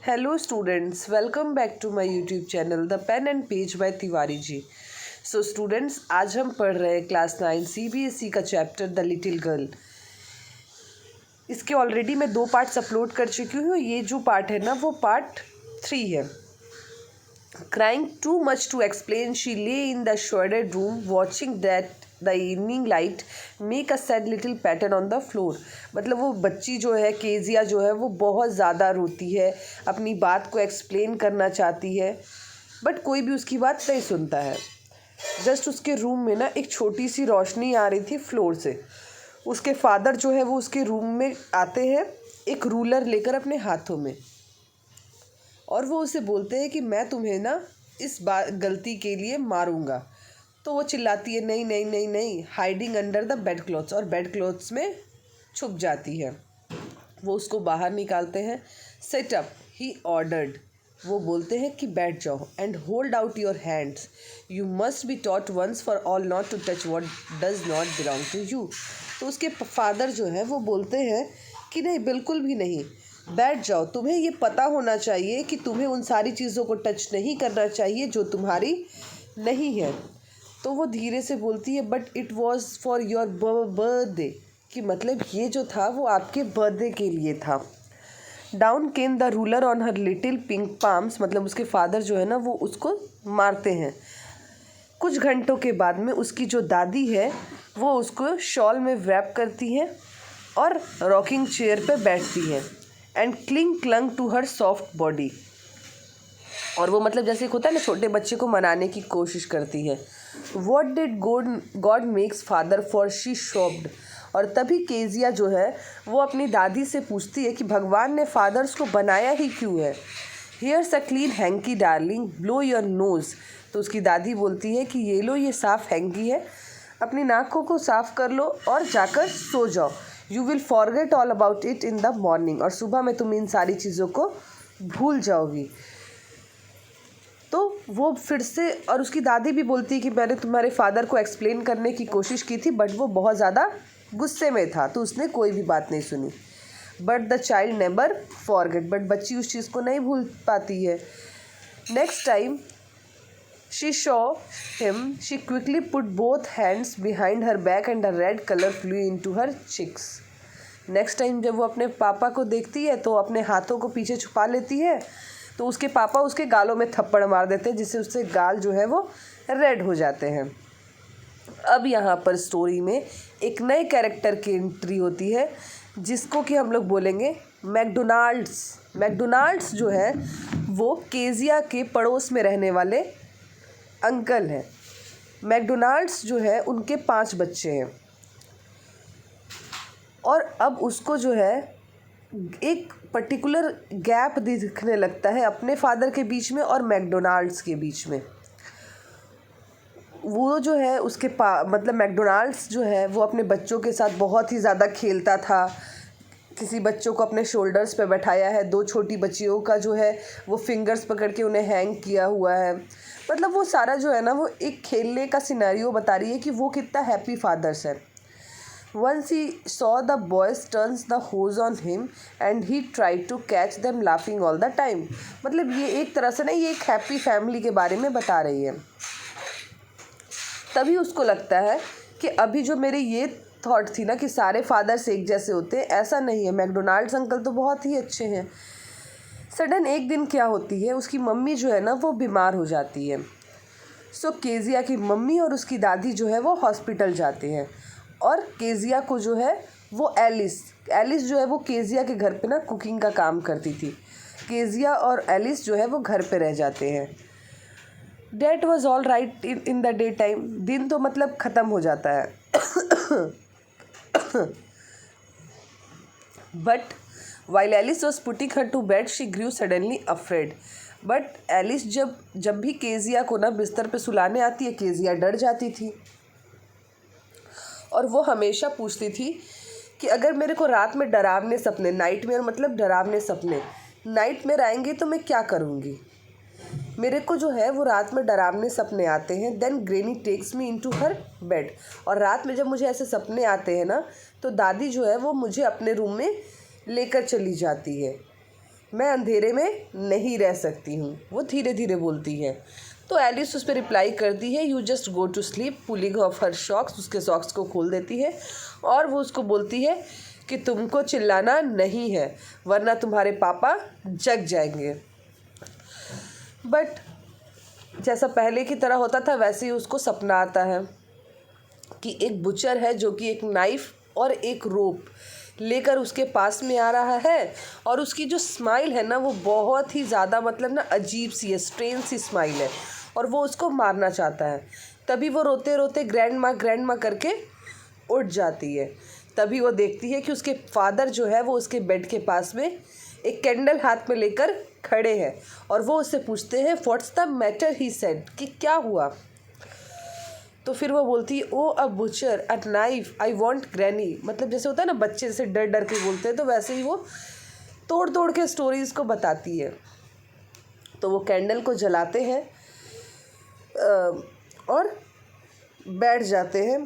Hello students, welcome back to my YouTube channel The Pen and Page by Tiwari ji. So students, आज हम पढ़ रहे हैं क्लास 9 CBSE का चैप्टर द लिटिल गर्ल। इसके ऑलरेडी मैं 2 पार्ट्स अपलोड कर चुकी हूँ। ये जो पार्ट है ना वो पार्ट 3 है। Crying too much to explain, she lay in the shaded room watching that the evening light make a sad little pattern on the floor। मतलब वो बच्ची जो है, केजिया जो है, वो बहुत ज़्यादा रोती है, अपनी बात को एक्सप्लेन करना चाहती है, बट कोई भी उसकी बात नहीं सुनता है। जस्ट उसके रूम में ना एक छोटी सी रोशनी आ रही थी फ्लोर से। उसके फादर जो है वो उसके रूम में आते हैं एक रूलर लेकर अपने हाथों में, और वो उसे बोलते हैं कि मैं तुम्हें ना इस गलती के लिए मारूंगा। तो वो चिल्लाती है नहीं नहीं नहीं नहीं, hiding under the bed clothes, और बेड क्लॉथ्स में छुप जाती है। वो उसको बाहर निकालते हैं। सेट अप ही ऑर्डर्ड। वो बोलते हैं कि बैठ जाओ and hold out your hands, you must be taught once for all not to touch what does not belong to you. तो उसके फादर जो है वो बोलते हैं कि नहीं, बिल्कुल भी नहीं, बैठ जाओ, तुम्हें ये पता होना चाहिए कि तुम्हें उन सारी चीज़ों को टच नहीं करना चाहिए जो तुम्हारी नहीं है। तो वो धीरे से बोलती है but it was for your birthday, कि मतलब ये जो था वो आपके बर्थडे के लिए था। Down came the ruler on her little pink palms, मतलब उसके फादर जो है ना वो उसको मारते हैं। कुछ घंटों के बाद में उसकी जो दादी है वो उसको शॉल में रैप करती है और रॉकिंग चेयर पे बैठती है and clung to her soft body. और वो मतलब जैसे होता है ना, छोटे बच्चे को मनाने की कोशिश करती है। What did God makes father for, she शॉप्ड। और तभी केजिया जो है वो अपनी दादी से पूछती है कि भगवान ने फादर्स को बनाया ही क्यों है। Here's a clean hanky darling, blow your nose. तो उसकी दादी बोलती है कि ये लो, ये साफ़ हैंकी है, अपनी नाकों को साफ़ कर लो और जाकर सो जाओ। You will forget all about it in the morning, और सुबह में तुम इन सारी चीज़ों को भूल जाओगी। तो वो फिर से, और उसकी दादी भी बोलती है कि मैंने तुम्हारे फादर को एक्सप्लेन करने की कोशिश की थी बट वो बहुत ज़्यादा गुस्से में था, तो उसने कोई भी बात नहीं सुनी। But the child never forget, but बच्ची उस चीज़ को नहीं भूल पाती है। Next time she saw him, she quickly put both hands behind her back and a red color flew into her cheeks। Next time जब वो अपने पापा को देखती है तो अपने हाथों को पीछे छुपा लेती है, तो उसके पापा उसके गालों में थप्पड़ मार देते हैं जिससे उससे गाल जो है वो रेड हो जाते हैं। अब यहाँ पर स्टोरी में एक नए कैरेक्टर की एंट्री होती है जिसको कि हम लोग बोलेंगे मैकडोनाल्ड्स। मैकडोनाल्ड्स जो है वो केजिया के पड़ोस में रहने वाले अंकल हैं। मैकडोनाल्ड्स जो है उनके 5 बच्चे हैं, और अब उसको जो है एक पर्टिकुलर गैप दिखने लगता है अपने फादर के बीच में और मैकडोनाल्ड्स के बीच में। वो जो है उसके मतलब मैकडोनाल्ड्स जो है वो अपने बच्चों के साथ बहुत ही ज़्यादा खेलता था। किसी बच्चों को अपने शोल्डर्स पे बैठाया है, 2 छोटी बच्चियों का जो है वो फिंगर्स पकड़ के उन्हें हैंग किया हुआ है। मतलब वो सारा जो है ना वो एक खेलने का सिनेरियो बता रही है कि वो कितना हैप्पी फादर्स है। Once he saw the boys turns the hose on him and he tried to catch them laughing all the time। मतलब ये एक तरह से ना ये एक हैप्पी फैमिली के बारे में बता रही है। तभी उसको लगता है कि अभी जो मेरे ये थॉट थी ना कि सारे फादर्स एक जैसे होते हैं, ऐसा नहीं है, मैकडोनाल्ड्स अंकल तो बहुत ही अच्छे हैं। सडन एक दिन क्या होती है, उसकी मम्मी जो है ना वो बीमार हो जाती है। सो केजिया की मम्मी और उसकी दादी जो है वो हॉस्पिटल जाते हैं, और केजिया को जो है वो एलिस जो है वो केजिया के घर पे ना कुकिंग का काम करती थी। केजिया और एलिस जो है वो घर पे रह जाते हैं। That was all right in the daytime, दिन तो मतलब ख़त्म हो जाता है। But while Alice was putting her to bed she grew suddenly afraid. But Alice जब भी केजिया को ना बिस्तर पे सुलाने आती है, केजिया डर जाती थी, और वो हमेशा पूछती थी कि अगर मेरे को रात में डरावने सपने, नाइटमेयर मतलब डरावने सपने, नाइटमेयर आएंगे तो मैं क्या करूँगी। मेरे को जो है वो रात में डरावने सपने आते हैं। Then granny takes me into her bed, और रात में जब मुझे ऐसे सपने आते हैं ना तो दादी जो है वो मुझे अपने रूम में लेकर चली जाती है। मैं अंधेरे में नहीं रह सकती हूँ, वो धीरे धीरे बोलती है। तो एलिस उस पर रिप्लाई करती है, you just go to sleep, pulling off her socks, उसके सॉक्स को खोल देती है और वो उसको बोलती है कि तुमको चिल्लाना नहीं है वरना तुम्हारे पापा जग जाएंगे। बट जैसा पहले की तरह होता था वैसे ही उसको सपना आता है कि एक बुचर है जो कि एक नाइफ और एक रोप लेकर उसके पास में आ रहा है और उसकी जो स्माइल है ना वो बहुत ही ज़्यादा मतलब ना अजीब सी है, स्ट्रेंज सी स्माइल है और वो उसको मारना चाहता है। तभी वो रोते रोते ग्रैंड माँ करके उठ जाती है। तभी वो देखती है कि उसके फादर जो है वो उसके बेड के पास में एक कैंडल हाथ में लेकर खड़े हैं और वो उससे पूछते हैं what's the matter, he said, कि क्या हुआ। तो फिर वो बोलती है oh a butcher a knife I want granny, मतलब जैसे होता है ना बच्चे जैसे डर डर के बोलते हैं तो वैसे ही वो तोड़ तोड़ के स्टोरीज़ को बताती है। तो वो कैंडल को जलाते हैं और बैठ जाते हैं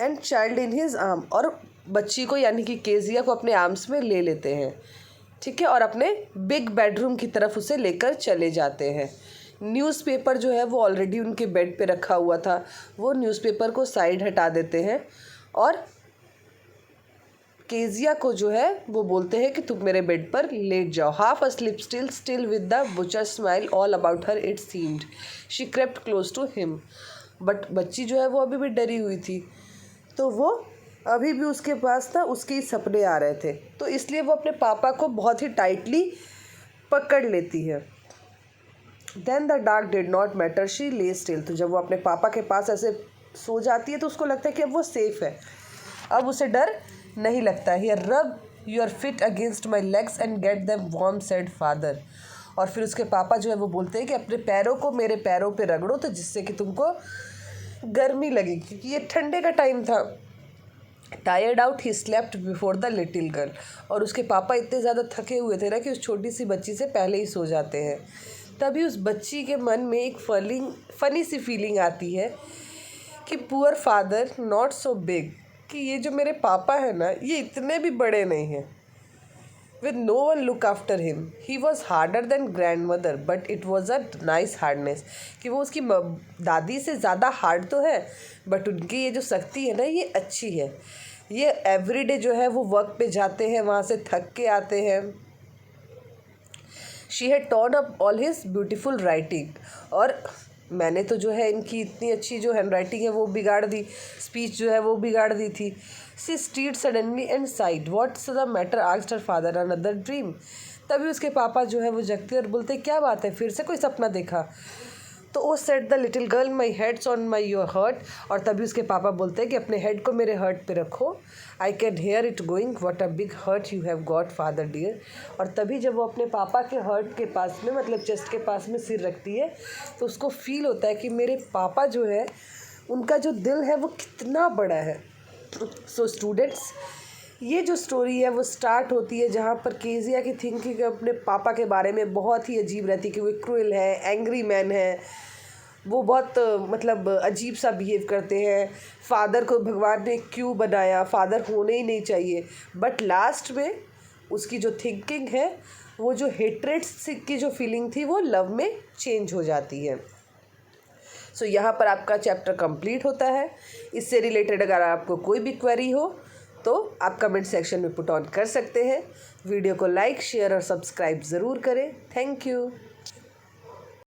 and child in his arm, और बच्ची को यानी कि केजिया को अपने आर्म्स में ले लेते हैं, ठीक है, और अपने बिग बेडरूम की तरफ उसे लेकर चले जाते हैं। न्यूज़पेपर जो है वो ऑलरेडी उनके बेड पे रखा हुआ था, वो न्यूज़पेपर को साइड हटा देते हैं और केजिया को जो है वो बोलते हैं कि तुम मेरे बेड पर लेट जाओ। Half asleep still with the butcher smile all about her it seemed, she crept close to him. बट बच्ची जो है वो अभी भी डरी हुई थी, तो वो अभी भी उसके पास था, उसके ही सपने आ रहे थे, तो इसलिए वो अपने पापा को बहुत ही टाइटली पकड़ लेती है। Then the dark did not matter, she lay still. तो जब वो अपने पापा के पास ऐसे सो जाती है तो उसको लगता है कि अब वो सेफ है, अब उसे डर नहीं लगता है। Here rub your fit against my legs and get them warm, said father. और फिर उसके पापा जो है वो बोलते हैं कि अपने पैरों को मेरे पैरों पे रगड़ो तो जिससे कि तुमको गर्मी लगेगी, क्योंकि ये ठंडे का टाइम था। Tired out he slept before the little girl. और उसके पापा इतने ज़्यादा थके हुए थे ना कि उस छोटी सी बच्ची से पहले ही सो जाते हैं। तभी उस बच्ची के मन में एक फनी सी फीलिंग आती है कि poor father not so big, कि ये जो मेरे पापा हैं ना ये इतने भी बड़े नहीं हैं। With no one look after him, he was harder than grandmother but it was a nice hardness, कि वो उसकी दादी से ज़्यादा हार्ड तो है बट उनकी ये जो सख्ती है ना ये अच्छी है। ये एवरीडे जो है वो वर्क पे जाते हैं, वहाँ से थक के आते हैं। She had torn up all his beautiful writing, और मैंने तो जो है इनकी इतनी अच्छी जो हैंड राइटिंग है वो बिगाड़ दी, स्पीच जो है वो बिगाड़ दी थी। She started suddenly and sighed, what's the matter, asked her father, another dream. तभी उसके पापा जो है वो जगते और बोलते क्या बात है, फिर से कोई सपना देखा। तो oh said the little girl, my head's on my your hurt. और तभी उसके पापा बोलते हैं कि अपने हेड को मेरे हर्ट पे रखो, I can hear it going, what a big heart you have got father dear. और तभी जब वो अपने पापा के हर्ट के पास में मतलब चेस्ट के पास में सिर रखती है तो उसको फील होता है कि मेरे पापा जो है उनका जो दिल है वो कितना बड़ा है। सो स्टूडेंट्स, ये जो स्टोरी है वो स्टार्ट होती है जहाँ पर केजिया की थिंकिंग अपने पापा के बारे में बहुत ही अजीब रहती है कि वो क्रूएल है, एंग्री मैन है, वो बहुत मतलब अजीब सा बिहेव करते हैं, फादर को भगवान ने क्यों बनाया, फादर होने ही नहीं चाहिए। बट लास्ट में उसकी जो थिंकिंग है वो जो हेट्रेड की जो फीलिंग थी वो लव में चेंज हो जाती है। सो यहाँ पर आपका चैप्टर कंप्लीट होता है। इससे रिलेटेड अगर आपको कोई भी क्वेरी हो तो आप कमेंट सेक्शन में पुट ऑन कर सकते हैं। वीडियो को लाइक, शेयर और सब्सक्राइब ज़रूर करें। Thank you.